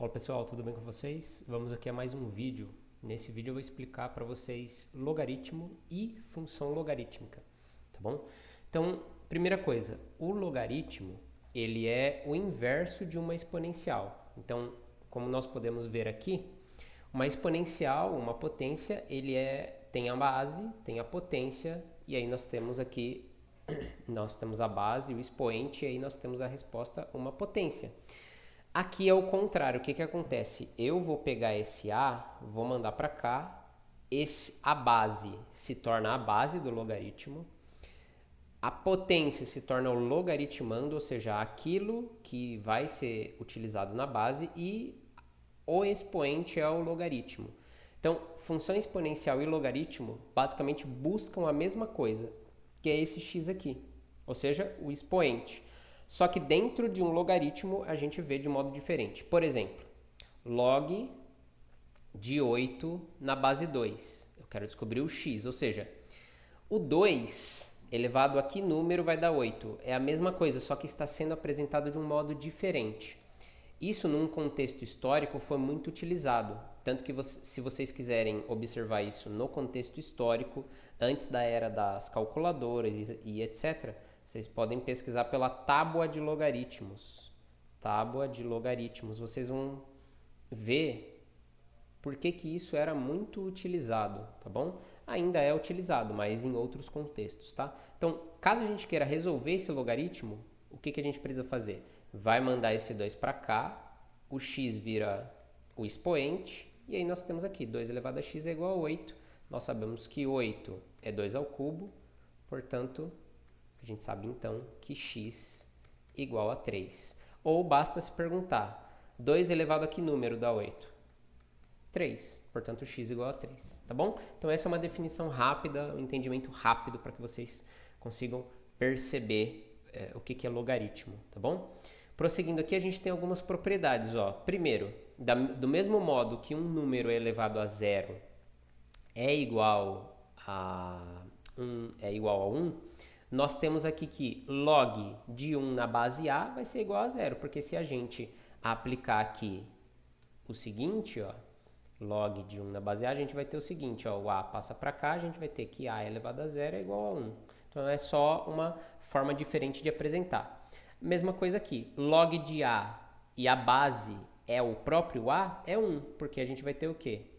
Fala pessoal, tudo bem com vocês? Vamos aqui a mais um vídeo. Nesse vídeo eu vou explicar para vocês logaritmo e função logarítmica, tá bom? Então, primeira coisa, o logaritmo, ele é o inverso de uma exponencial. Então, como nós podemos ver aqui, uma exponencial, uma potência, tem a base, tem a potência, e aí nós temos aqui, nós temos a base, o expoente, e aí nós temos a resposta, uma potência. Aqui é o contrário, o que acontece? Eu vou pegar esse A, vou mandar para cá, a base se torna a base do logaritmo, a potência se torna o logaritmando, ou seja, aquilo que vai ser utilizado na base, e o expoente é o logaritmo. Então, função exponencial e logaritmo basicamente buscam a mesma coisa, que é esse x aqui, ou seja, o expoente. Só que dentro de um logaritmo a gente vê de modo diferente. Por exemplo, log de 8 na base 2. Eu quero descobrir o x, ou seja, o 2 elevado a que número vai dar 8? É a mesma coisa, só que está sendo apresentado de um modo diferente. Isso, num contexto histórico, foi muito utilizado. Tanto que, se vocês quiserem observar isso no contexto histórico, antes da era das calculadoras e etc., vocês podem pesquisar pela tábua de logaritmos. Tábua de logaritmos. Vocês vão ver por que isso era muito utilizado, tá bom? Ainda é utilizado, mas em outros contextos, tá? Então, caso a gente queira resolver esse logaritmo, o que a gente precisa fazer? Vai mandar esse 2 para cá, o x vira o expoente, e aí nós temos aqui 2 elevado a x é igual a 8. Nós sabemos que 8 é 2 ao cubo, portanto, a gente sabe então que x igual a 3. Ou basta se perguntar, 2 elevado a que número dá 8? 3, portanto x igual a 3, tá bom? Então essa é uma definição rápida, um entendimento rápido para que vocês consigam perceber o que é logaritmo, tá bom? Prosseguindo aqui, a gente tem algumas propriedades, ó. Primeiro, do mesmo modo que um número elevado a zero é igual a 1, nós temos aqui que log de 1 na base A vai ser igual a zero, porque se a gente aplicar aqui o seguinte, ó, log de 1 na base A, a gente vai ter o seguinte, ó, o A passa para cá, a gente vai ter que A elevado a zero é igual a 1. Então é só uma forma diferente de apresentar. Mesma coisa aqui, log de A e a base é o próprio A, é 1, porque a gente vai ter o quê?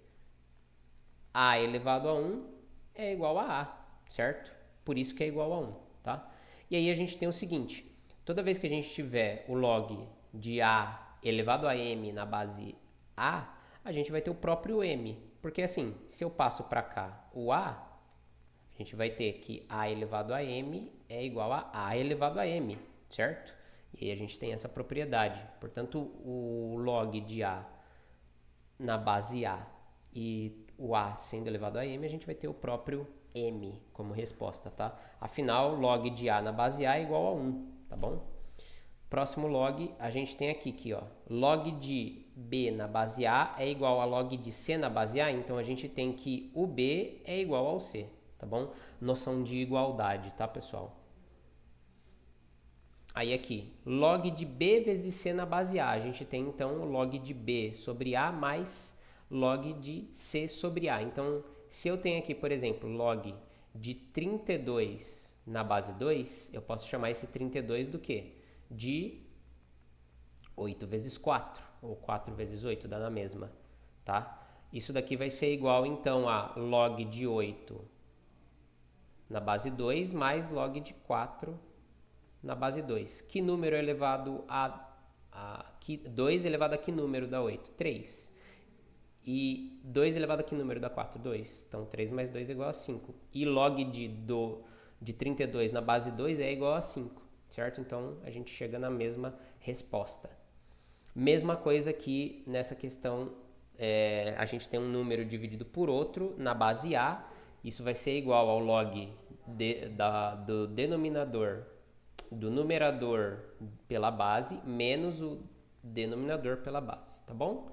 A elevado a 1 é igual a A, certo? Por isso que é igual a 1, tá? E aí a gente tem o seguinte, toda vez que a gente tiver o log de A elevado a M na base A gente vai ter o próprio M, porque assim, se eu passo para cá o A gente vai ter que A elevado a M é igual a elevado a M, certo? E aí a gente tem essa propriedade. Portanto, o log de A na base A e o A sendo elevado a M, a gente vai ter o próprio M como resposta, tá? Afinal, log de A na base A é igual a 1, tá bom? Próximo log, a gente tem aqui, ó, log de B na base A é igual a log de C na base A, então a gente tem que o B é igual ao C, tá bom? Noção de igualdade, tá, pessoal? Aí aqui, log de B vezes C na base A, a gente tem então o log de B sobre A mais log de C sobre A. Então, se eu tenho aqui, por exemplo, log de 32 na base 2, eu posso chamar esse 32 do quê? De 8 vezes 4, ou 4 vezes 8, dá na mesma, tá? Isso daqui vai ser igual, então, a log de 8 na base 2 mais log de 4 na base 2. Que número é elevado a 2 elevado a que número dá 8? 3. E 2 elevado a que número dá 4? 2. Então, 3 mais 2 é igual a 5. E log de 32 na base 2 é igual a 5, certo? Então, a gente chega na mesma resposta. Mesma coisa que nessa questão, a gente tem um número dividido por outro na base A. Isso vai ser igual ao log do denominador do numerador pela base menos o denominador pela base, tá bom?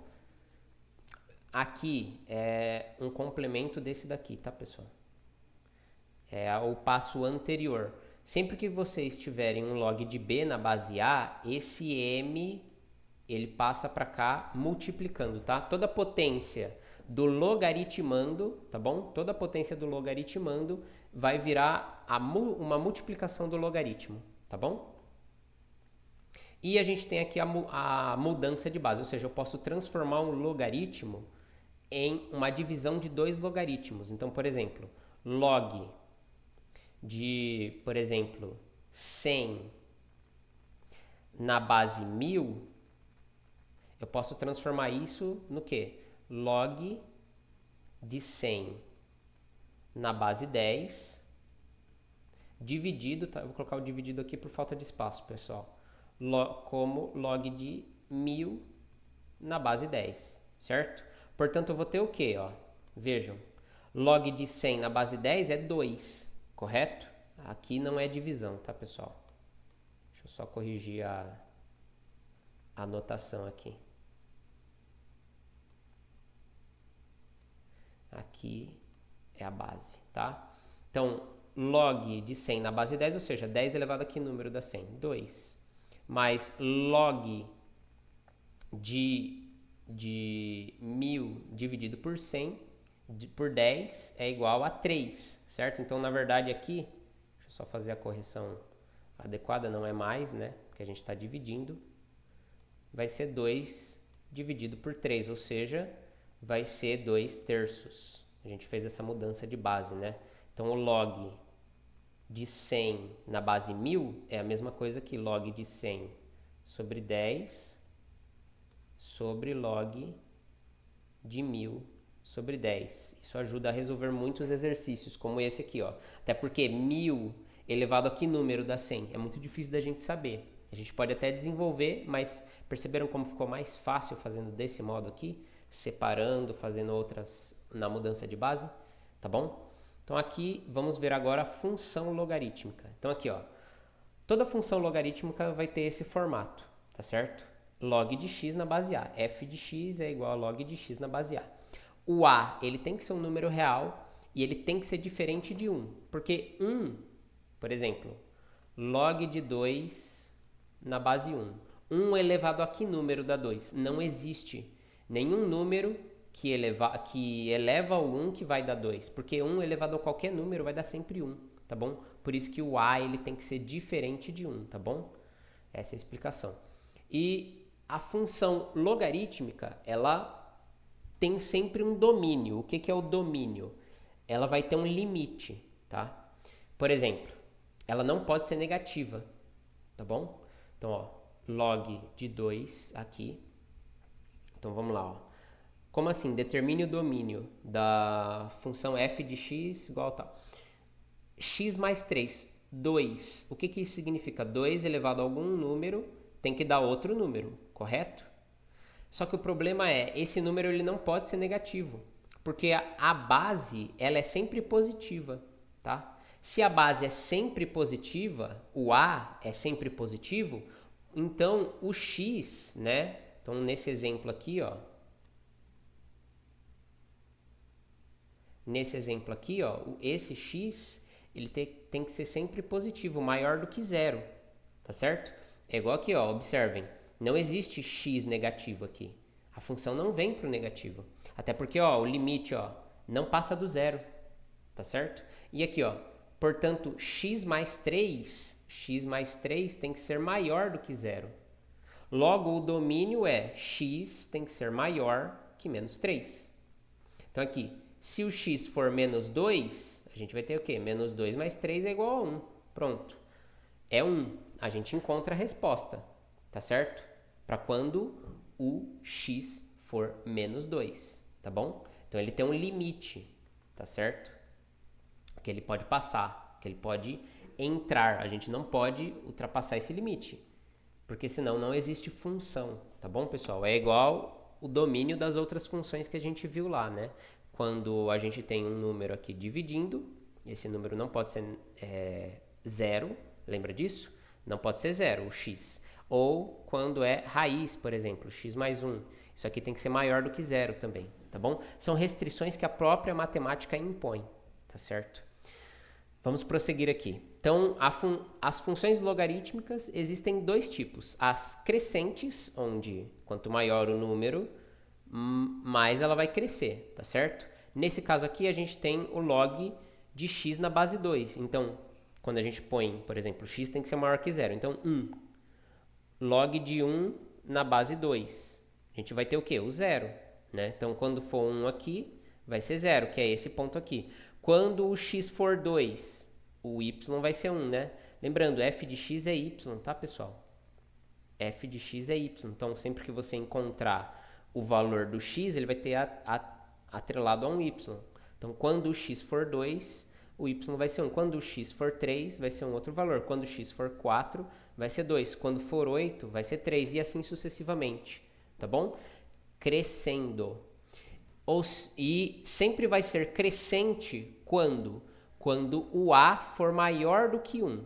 Aqui é um complemento desse daqui, tá, pessoal? É o passo anterior. Sempre que vocês tiverem um log de B na base A, esse M ele passa para cá multiplicando, tá? Toda a potência do logaritmando, tá bom? Toda a potência do logaritmando vai virar uma multiplicação do logaritmo, tá bom? E a gente tem aqui a mudança de base, ou seja, eu posso transformar um logaritmo em uma divisão de dois logaritmos. Então, por exemplo, log de, por exemplo, 100 na base 1000, eu posso transformar isso no quê? Log de 100 na base 10, dividido, tá? Eu vou colocar o dividido aqui por falta de espaço, pessoal. Como log de 1000 na base 10, certo? Portanto, eu vou ter o quê? Ó? Vejam, log de 100 na base 10 é 2, correto? Aqui não é divisão, tá, pessoal? Deixa eu só corrigir a anotação aqui. Aqui é a base, tá? Então, log de 100 na base 10, ou seja, 10 elevado a que número dá 100? 2. Mais log de 1000 dividido por 100 por 10 é igual a 3, certo? Então, na verdade, aqui, deixa eu só fazer a correção adequada, não é mais, né? Porque a gente está dividindo. Vai ser 2 dividido por 3, ou seja, vai ser 2 terços. A gente fez essa mudança de base, né? Então, o log de 100 na base 1000 é a mesma coisa que log de 100 sobre 10 sobre log de 1000 sobre 10. Isso ajuda a resolver muitos exercícios, como esse aqui, ó. Até porque 1000 elevado a que número dá 100? É muito difícil da gente saber. A gente pode até desenvolver, mas perceberam como ficou mais fácil fazendo desse modo aqui? Separando, fazendo outras na mudança de base, tá bom? Então aqui vamos ver agora a função logarítmica. Então aqui, ó, toda função logarítmica vai ter esse formato, tá certo? Log de x na base a. F de x é igual a log de x na base a. O a, ele tem que ser um número real e ele tem que ser diferente de 1. Porque 1, por exemplo, log de 2 na base 1. 1 elevado a que número dá 2? Não existe nenhum número que eleva o 1 que vai dar 2. Porque 1 elevado a qualquer número vai dar sempre 1, tá bom? Por isso que o a ele tem que ser diferente de 1, tá bom? Essa é a explicação. E a função logarítmica, ela tem sempre um domínio. O que é o domínio? Ela vai ter um limite, tá? Por exemplo, ela não pode ser negativa, tá bom? Então, ó, log de 2 aqui. Então, vamos lá, ó. Como assim? Determine o domínio da função f de x igual a tal. X mais 3, 2. O que isso significa? 2 elevado a algum número tem que dar outro número, correto? Só que o problema é, esse número ele não pode ser negativo, porque a base ela é sempre positiva, tá? Se a base é sempre positiva, o a é sempre positivo, então o x, né? Então nesse exemplo aqui, ó, esse x ele tem que ser sempre positivo, maior do que zero, tá certo? É igual aqui, ó, observem, não existe x negativo aqui. A função não vem para o negativo. Até porque, ó, o limite, ó, não passa do zero, tá certo? E aqui, ó, portanto, x mais 3 tem que ser maior do que zero. Logo, o domínio é x tem que ser maior que menos 3. Então, aqui, se o x for menos 2, a gente vai ter o quê? Menos 2 mais 3 é igual a 1. Pronto. É 1. A gente encontra a resposta, tá certo? Para quando o x for menos 2, tá bom? Então, ele tem um limite, tá certo? Que ele pode passar, que ele pode entrar. A gente não pode ultrapassar esse limite, porque senão não existe função, tá bom, pessoal? É igual o domínio das outras funções que a gente viu lá, né? Quando a gente tem um número aqui dividindo, esse número não pode ser zero, lembra disso? Não pode ser zero, o x. Ou quando é raiz, por exemplo, x mais 1. Isso aqui tem que ser maior do que zero também, tá bom? São restrições que a própria matemática impõe, tá certo? Vamos prosseguir aqui. Então, as funções logarítmicas existem dois tipos. As crescentes, onde quanto maior o número, mais ela vai crescer, tá certo? Nesse caso aqui, a gente tem o log de x na base 2. Então, quando a gente põe, por exemplo, x tem que ser maior que zero. Então, 1. Log de 1 na base 2. A gente vai ter o quê? O zero, né? Então, quando for 1 aqui, vai ser zero, que é esse ponto aqui. Quando o x for 2, o y vai ser 1, né? Lembrando, f de x é y, tá, pessoal? F de x é y. Então, sempre que você encontrar o valor do x, ele vai ter atrelado a um y. Então, quando o x for 2, o y vai ser 1. Quando o x for 3, vai ser um outro valor. Quando o x for 4, vai ser 2. Quando for 8, vai ser 3. E assim sucessivamente, tá bom? Crescendo. E sempre vai ser crescente quando? Quando o A for maior do que 1.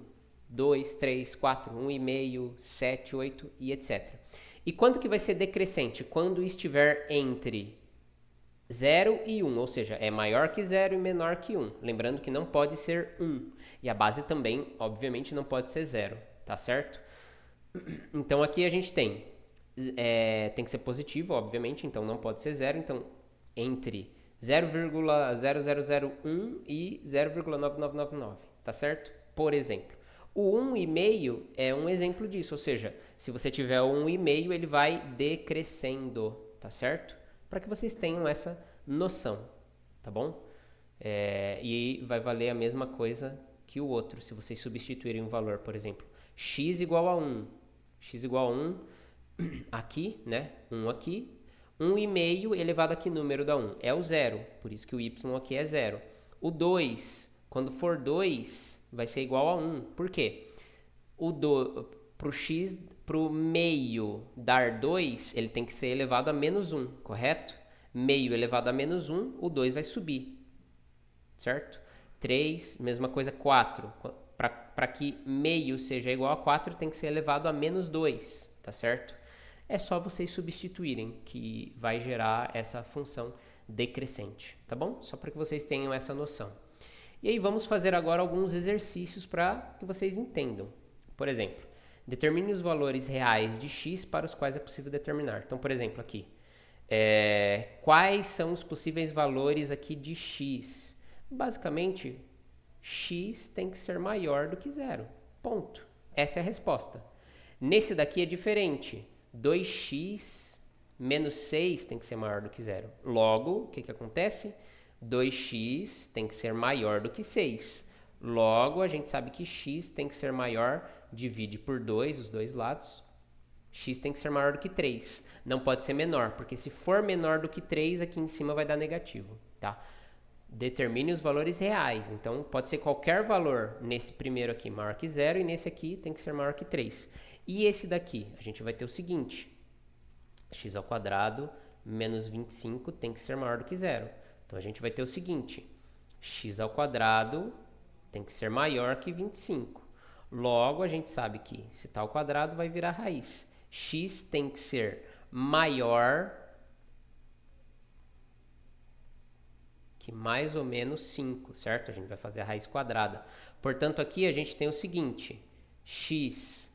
2, 3, 4, 1,5, 7, 8 e etc. E quando que vai ser decrescente? Quando estiver entre 0 e 1, ou seja, é maior que 0 e menor que 1. Lembrando que não pode ser 1. E a base também, obviamente, não pode ser 0, tá certo? Então aqui a gente tem que ser positivo, obviamente, então não pode ser 0. Então, entre 0,0001 e 0,9999, tá certo? Por exemplo. O 1,5 é um exemplo disso, ou seja, se você tiver o 1,5, ele vai decrescendo, tá certo? Para que vocês tenham essa noção, tá bom? E vai valer a mesma coisa que o outro, se vocês substituírem um valor, por exemplo, x igual a 1. X igual a 1 aqui, né? 1 aqui. 1,5 elevado a que número dá 1? É o 0, por isso que o y aqui é 0. O 2, quando for 2, vai ser igual a 1. Por quê? Para o x, para o meio dar 2, ele tem que ser elevado a menos 1, correto? Meio elevado a menos 1, o 2 vai subir, certo? 3, mesma coisa, 4. Para que meio seja igual a 4, tem que ser elevado a menos 2, tá certo? É só vocês substituírem que vai gerar essa função decrescente, tá bom? Só para que vocês tenham essa noção. E aí vamos fazer agora alguns exercícios para que vocês entendam. Por exemplo, determine os valores reais de x para os quais é possível determinar. Então, por exemplo, aqui, quais são os possíveis valores aqui de x? Basicamente, x tem que ser maior do que zero. Ponto. Essa é a resposta. Nesse daqui é diferente. 2x menos 6 tem que ser maior do que zero. Logo, o que acontece? 2x tem que ser maior do que 6. Logo, a gente sabe que x tem que ser maior, divide por 2, os dois lados. X tem que ser maior do que 3. Não pode ser menor, porque se for menor do que 3, aqui em cima vai dar negativo, tá? Determine os valores reais. Então, pode ser qualquer valor nesse primeiro aqui maior que 0 e nesse aqui tem que ser maior que 3. E esse daqui, a gente vai ter o seguinte, x ao quadrado menos 25 tem que ser maior do que 0. Então, a gente vai ter o seguinte, x ao quadrado tem que ser maior que 25. Logo, a gente sabe que se está ao quadrado, vai virar raiz. X tem que ser maior que mais ou menos 5, certo? A gente vai fazer a raiz quadrada. Portanto, aqui a gente tem o seguinte, x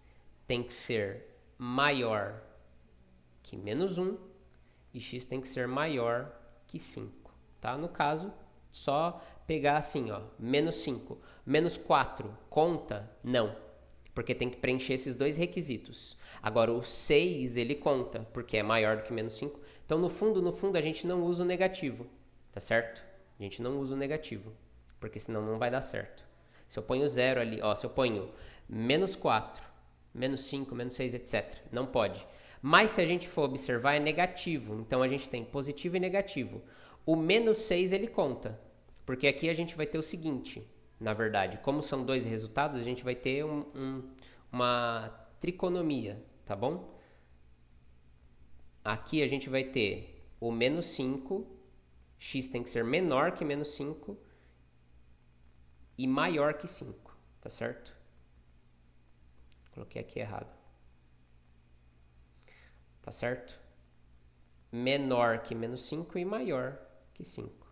tem que ser maior que menos 1 e x tem que ser maior que 5, tá? No caso, só pegar assim, ó, menos 5. Menos 4, conta? Não, porque tem que preencher esses dois requisitos. Agora, o 6, ele conta, porque é maior do que menos 5. Então, no fundo, a gente não usa o negativo, tá certo? A gente não usa o negativo, porque senão não vai dar certo. Se eu ponho 0 ali, ó, se eu ponho menos 4, menos 5, menos 6, etc. Não pode. Mas se a gente for observar, é negativo. Então, a gente tem positivo e negativo. O menos 6, ele conta. Porque aqui a gente vai ter o seguinte, na verdade. Como são dois resultados, a gente vai ter uma triconomia, tá bom? Aqui a gente vai ter o menos 5, x tem que ser menor que menos 5 e maior que 5, tá certo? Coloquei aqui errado. Tá certo? Menor que menos 5 e maior que 5.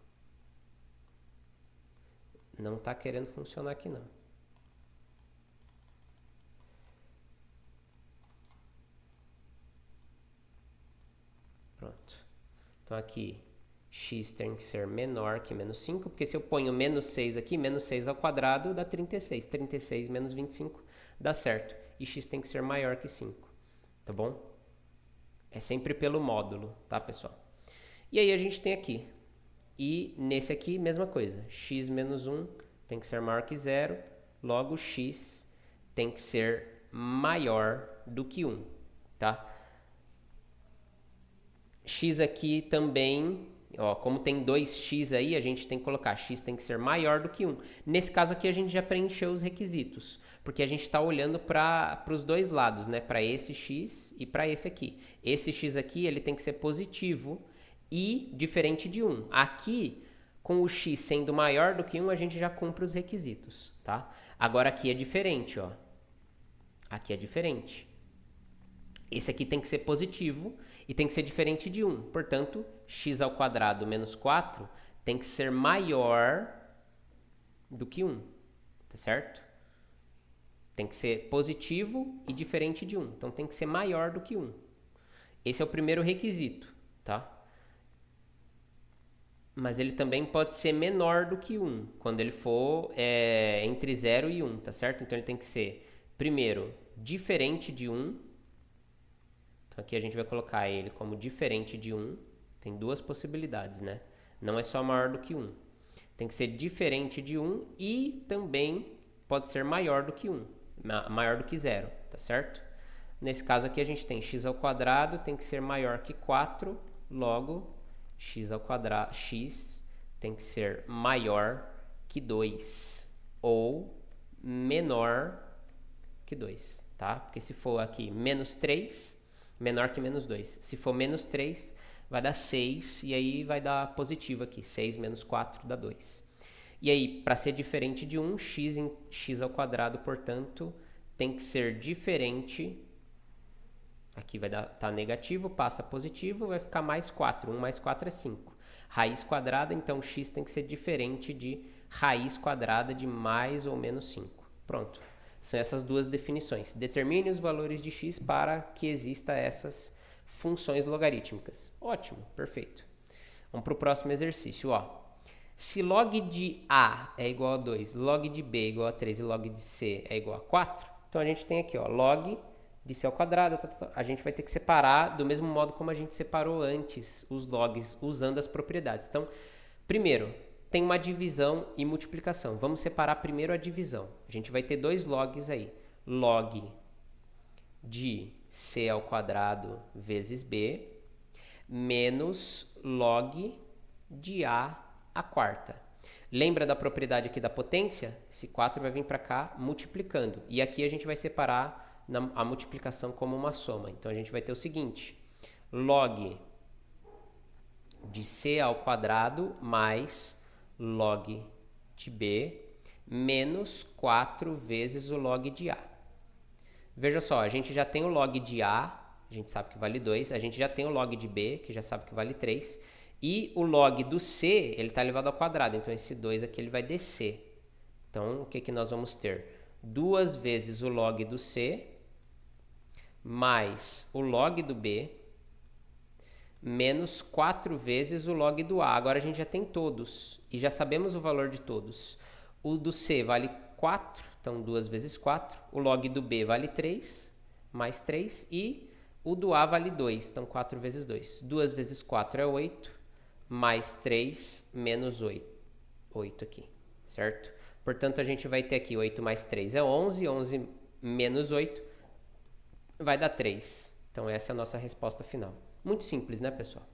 Não está querendo funcionar aqui não. Pronto. Então aqui, x tem que ser menor que menos 5, porque se eu ponho menos 6 aqui, menos 6 ao quadrado dá 36. 36 menos 25 dá certo. E x tem que ser maior que 5, tá bom? É sempre pelo módulo, tá, pessoal? E aí a gente tem aqui. E nesse aqui, mesma coisa. X menos 1 tem que ser maior que 0. Logo, x tem que ser maior do que 1, tá? X aqui também, ó, como tem 2x aí, a gente tem que colocar x tem que ser maior do que 1. Nesse caso aqui, a gente já preencheu os requisitos, porque a gente está olhando para os dois lados, né? Para esse x e para esse aqui. Esse x aqui, ele tem que ser positivo e diferente de 1. Aqui, com o x sendo maior do que 1, a gente já cumpre os requisitos, tá? Agora aqui é diferente, ó. Aqui é diferente. Esse aqui tem que ser positivo e tem que ser diferente de 1. Portanto, x ao quadrado menos 4 tem que ser maior do que 1, tá certo? Tem que ser positivo e diferente de 1. Então, tem que ser maior do que 1. Esse é o primeiro requisito, tá? Mas ele também pode ser menor do que 1, quando ele for entre 0 e 1, tá certo? Então, ele tem que ser, primeiro, diferente de 1. Então, aqui a gente vai colocar ele como diferente de 1. Tem duas possibilidades, né? Não é só maior do que 1. Tem que ser diferente de 1 e também pode ser maior do que 1. Maior do que 0, tá certo? Nesse caso aqui a gente tem x ao quadrado tem que ser maior que 4, logo x ao quadrado, x tem que ser maior que 2 ou menor que 2, tá? Porque se for aqui menos 3, menor que menos 2. Se for menos 3, vai dar 6 e aí vai dar positivo aqui. 6 menos 4 dá 2. E aí, para ser diferente de 1, x ao quadrado, portanto, tem que ser diferente. Aqui vai tá negativo, passa positivo, vai ficar mais 4. 1 mais 4 é 5. Raiz quadrada, então x tem que ser diferente de raiz quadrada de mais ou menos 5. Pronto. São essas duas definições. Determine os valores de x para que exista essas funções logarítmicas. Ótimo, perfeito. Vamos para o próximo exercício. Ó. Se log de A é igual a 2, log de B é igual a 3 e log de C é igual a 4, então a gente tem aqui, ó, log de C ao quadrado, a gente vai ter que separar do mesmo modo como a gente separou antes os logs, usando as propriedades. Então, primeiro, tem uma divisão e multiplicação. Vamos separar primeiro a divisão. A gente vai ter dois logs aí. Log de C ao quadrado vezes B menos log de A à quarta. Lembra da propriedade aqui da potência? Esse 4 vai vir para cá multiplicando. E aqui a gente vai separar a multiplicação como uma soma. Então, a gente vai ter o seguinte. Log de C ao quadrado mais log de B menos 4 vezes o log de A. Veja só, a gente já tem o log de A, a gente sabe que vale 2. A gente já tem o log de B, que já sabe que vale 3. E o log do C, ele está elevado ao quadrado. Então, esse 2 aqui ele vai descer. Então, o que nós vamos ter? 2 vezes o log do C mais o log do B menos 4 vezes o log do A. Agora, a gente já tem todos e já sabemos o valor de todos. O do C vale 4, então 2 vezes 4. O log do B vale 3, mais 3. E o do A vale 2, então 4 vezes 2. 2 vezes 4 é 8. Mais 3 menos 8. 8 aqui, certo? Portanto, a gente vai ter aqui 8 mais 3 é 11. 11 menos 8 vai dar 3. Então, essa é a nossa resposta final. Muito simples, né, pessoal?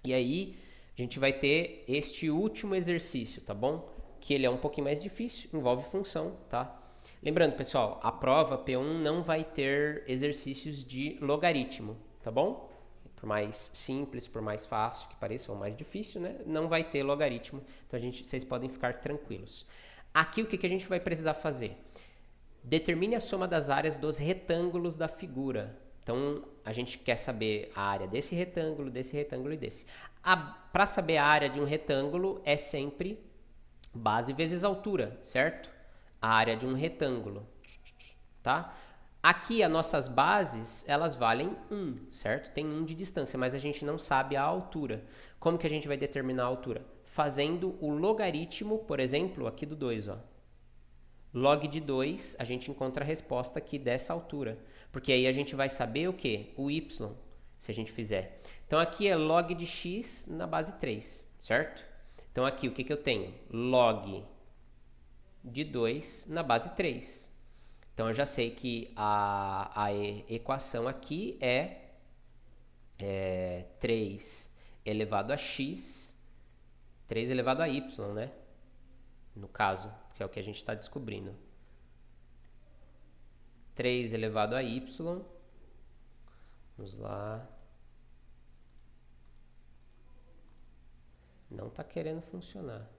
E aí, a gente vai ter este último exercício, tá bom? Que ele é um pouquinho mais difícil, envolve função, tá? Lembrando, pessoal, a prova P1 não vai ter exercícios de logaritmo, tá bom? Por mais simples, por mais fácil que pareça, ou mais difícil, né? Não vai ter logaritmo, então vocês podem ficar tranquilos. Aqui, o que a gente vai precisar fazer? Determine a soma das áreas dos retângulos da figura. Então, a gente quer saber a área desse retângulo e desse. Para saber a área de um retângulo, é sempre Base vezes altura, certo? A área de um retângulo, tá? Aqui as nossas bases, elas valem 1, certo? Tem 1 de distância, mas a gente não sabe a altura. Como que a gente vai determinar a altura? Fazendo o logaritmo, por exemplo, aqui do 2, ó. Log de 2, a gente encontra a resposta aqui dessa altura. Porque aí a gente vai saber o quê? O y, se a gente fizer. Então aqui é log de x na base 3, certo? Então aqui o que eu tenho? Log de 2 na base 3. Então eu já sei que a equação aqui é 3 elevado a x, 3 elevado a y, né? No caso, que é o que a gente está descobrindo. 3 elevado a y. Vamos lá. Não está querendo funcionar.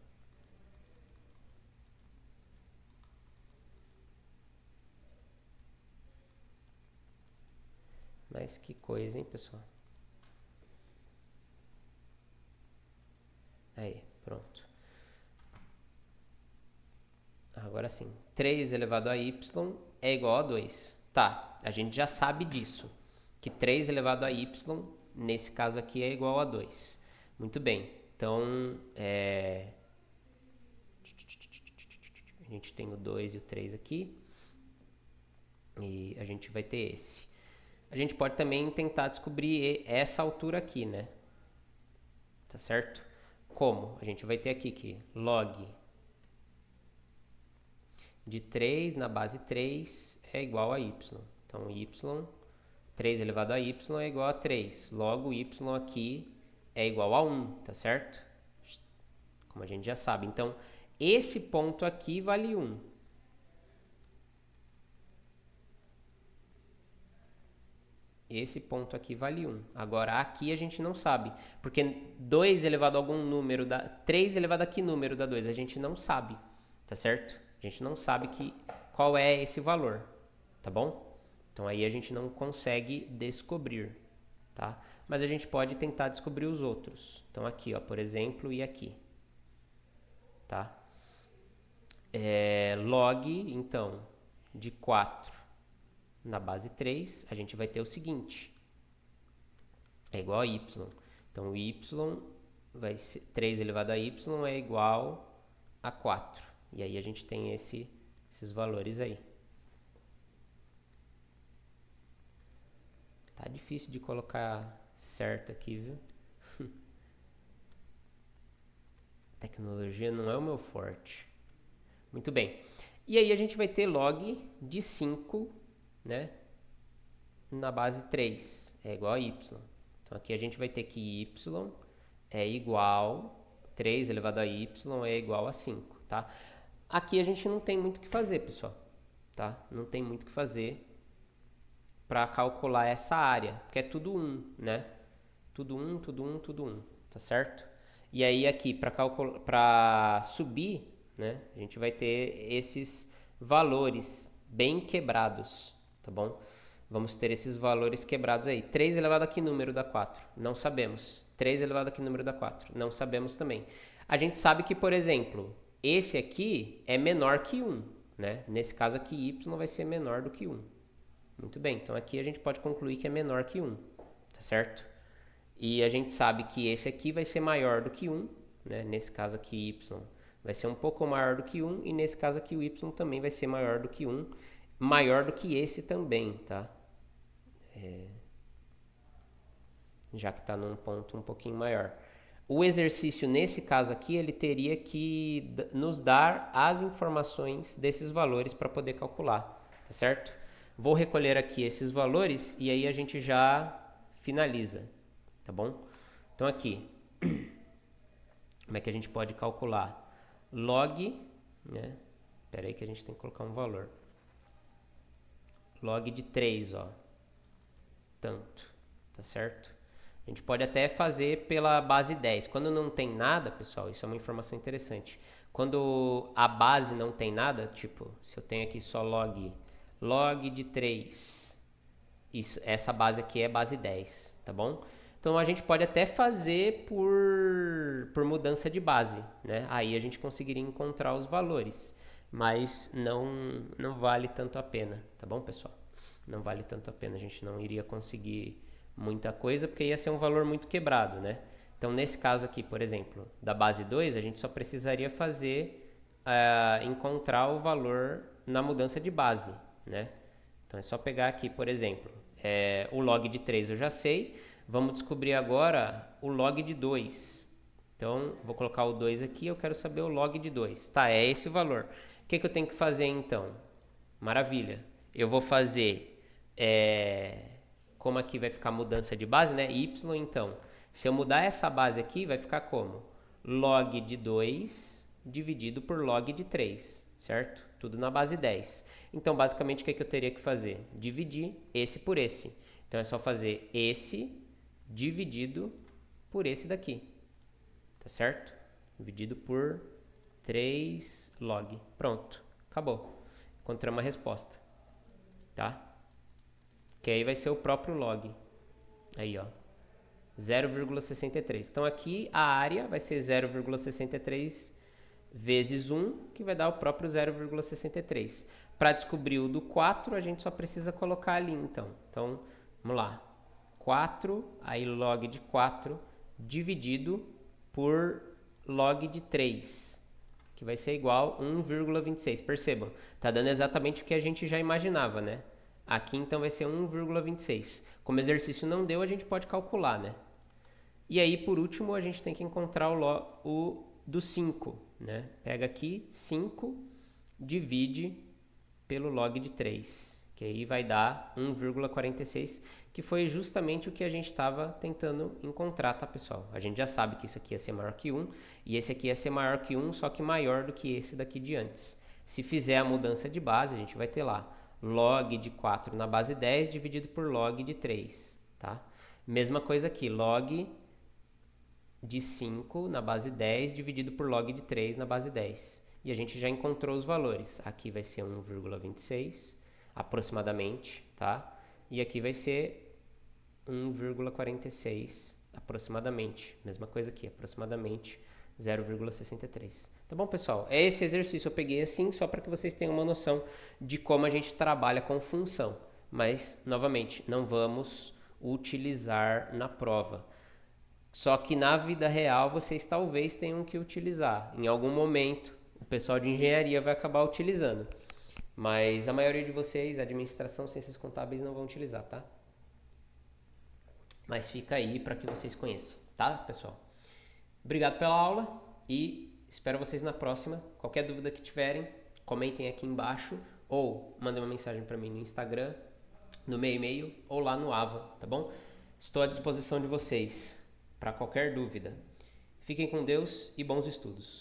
Mas que coisa, hein, pessoal? Aí, pronto. Agora sim. 3 elevado a y é igual a 2. Tá, a gente já sabe disso. Que 3 elevado a y, nesse caso aqui, é igual a 2. Muito bem. Então, a gente tem o 2 e o 3 aqui. E a gente vai ter esse. A gente pode também tentar descobrir essa altura aqui, né? Tá certo? Como? A gente vai ter aqui que log de 3 na base 3 é igual a y. Então, y, 3 elevado a y é igual a 3. Logo, y aqui é igual a 1, tá certo? Como a gente já sabe. Então, esse ponto aqui vale 1. Esse ponto aqui vale 1. Agora, aqui a gente não sabe. Porque 2 elevado a algum número, 3 elevado a que número dá 2? A gente não sabe, tá certo? A gente não sabe qual é esse valor, tá bom? Então, aí a gente não consegue descobrir, tá? Mas a gente pode tentar descobrir os outros. Então, aqui, ó, por exemplo, e aqui, tá? Log, então, de 4 na base 3, a gente vai ter o seguinte. É igual a y. Então, o y vai ser 3 elevado a y é igual a 4. E aí a gente tem esses valores aí. Tá difícil de colocar certo aqui, viu? Tecnologia não é o meu forte. Muito bem. E aí a gente vai ter log de 5, né? Na base 3 é igual a y. Então aqui a gente vai ter que y é igual 3 elevado a y é igual a 5, tá? Aqui a gente não tem muito o que fazer, pessoal, tá? Não tem muito o que fazer para calcular essa área, porque é tudo 1, né? Tudo 1, tudo 1, tudo 1, tá certo? E aí aqui para subir, né? A gente vai ter esses valores bem quebrados, tá bom? Vamos ter esses valores quebrados aí. 3 elevado a que número dá 4? Não sabemos. 3 elevado a que número dá 4? Não sabemos também. A gente sabe que, por exemplo, esse aqui é menor que 1, né? Nesse caso aqui, y vai ser menor do que 1. Muito bem, então aqui a gente pode concluir que é menor que 1, tá certo? E a gente sabe que esse aqui vai ser maior do que 1, né? Nesse caso aqui, y vai ser um pouco maior do que 1, e nesse caso aqui o y também vai ser maior do que 1, maior do que esse também, tá? Já que está num ponto um pouquinho maior. O exercício, nesse caso aqui, ele teria que nos dar as informações desses valores para poder calcular, tá certo? Vou recolher aqui esses valores e aí a gente já finaliza, tá bom? Então aqui, como é que a gente pode calcular? Log, né? Espera aí que a gente tem que colocar um valor. Log de 3, ó. Tanto, tá certo? A gente pode até fazer pela base 10. Quando não tem nada, pessoal, isso é uma informação interessante. Quando a base não tem nada, tipo, se eu tenho aqui só log de 3, essa base aqui é base 10, tá bom? Então a gente pode até fazer por mudança de base, né? Aí a gente conseguiria encontrar os valores, mas não vale tanto a pena, tá bom, pessoal? Não vale tanto a pena, a gente não iria conseguir muita coisa porque ia ser um valor muito quebrado, né? Então nesse caso aqui, por exemplo, da base 2, a gente só precisaria fazer encontrar o valor na mudança de base, né? Então é só pegar aqui, por exemplo, o log de 3 eu já sei. Vamos descobrir agora o log de 2. Então, vou colocar o 2 aqui, eu quero saber o log de 2. Tá, é esse o valor. O que eu tenho que fazer então? Maravilha. Eu vou fazer, como aqui vai ficar mudança de base, né? Y, então. Se eu mudar essa base aqui, vai ficar como? Log de 2 dividido por log de 3, certo? Tudo na base 10. Então, basicamente, o que eu teria que fazer? Dividir esse por esse. Então, é só fazer esse dividido por esse daqui, tá certo? Dividido por 3 log. Pronto, acabou. Encontramos a resposta, tá? Que aí vai ser o próprio log. Aí, ó, 0,63. Então, aqui a área vai ser 0,63 vezes 1, que vai dar o próprio 0,63. Para descobrir o do 4, a gente só precisa colocar ali, então. Então, vamos lá. 4, aí log de 4 dividido por log de 3, que vai ser igual a 1,26. Percebam, tá dando exatamente o que a gente já imaginava, né? Aqui então vai ser 1,26. Como exercício não deu, a gente pode calcular, né? E aí, por último, a gente tem que encontrar o do 5, né? Pega aqui, 5, divide pelo log de 3, que aí vai dar 1,46, que foi justamente o que a gente estava tentando encontrar, tá, pessoal? A gente já sabe que isso aqui ia ser maior que 1, e esse aqui ia ser maior que 1, só que maior do que esse daqui de antes. Se fizer a mudança de base, a gente vai ter lá log de 4 na base 10 dividido por log de 3, tá? Mesma coisa aqui, log de 5 na base 10 dividido por log de 3 na base 10. E a gente já encontrou os valores. Aqui vai ser 1,26 aproximadamente, tá? E aqui vai ser 1,46 aproximadamente. Mesma coisa aqui, aproximadamente 0,63. Tá bom, pessoal? Esse exercício eu peguei assim só para que vocês tenham uma noção de como a gente trabalha com função. Mas, novamente, não vamos utilizar na prova. Só que na vida real vocês talvez tenham que utilizar. Em algum momento, o pessoal de engenharia vai acabar utilizando. Mas a maioria de vocês, administração, ciências contábeis, não vão utilizar, tá? Mas fica aí para que vocês conheçam, tá, pessoal? Obrigado pela aula e espero vocês na próxima. Qualquer dúvida que tiverem, comentem aqui embaixo ou mandem uma mensagem para mim no Instagram, no meu e-mail ou lá no Ava, tá bom? Estou à disposição de vocês para qualquer dúvida. Fiquem com Deus e bons estudos.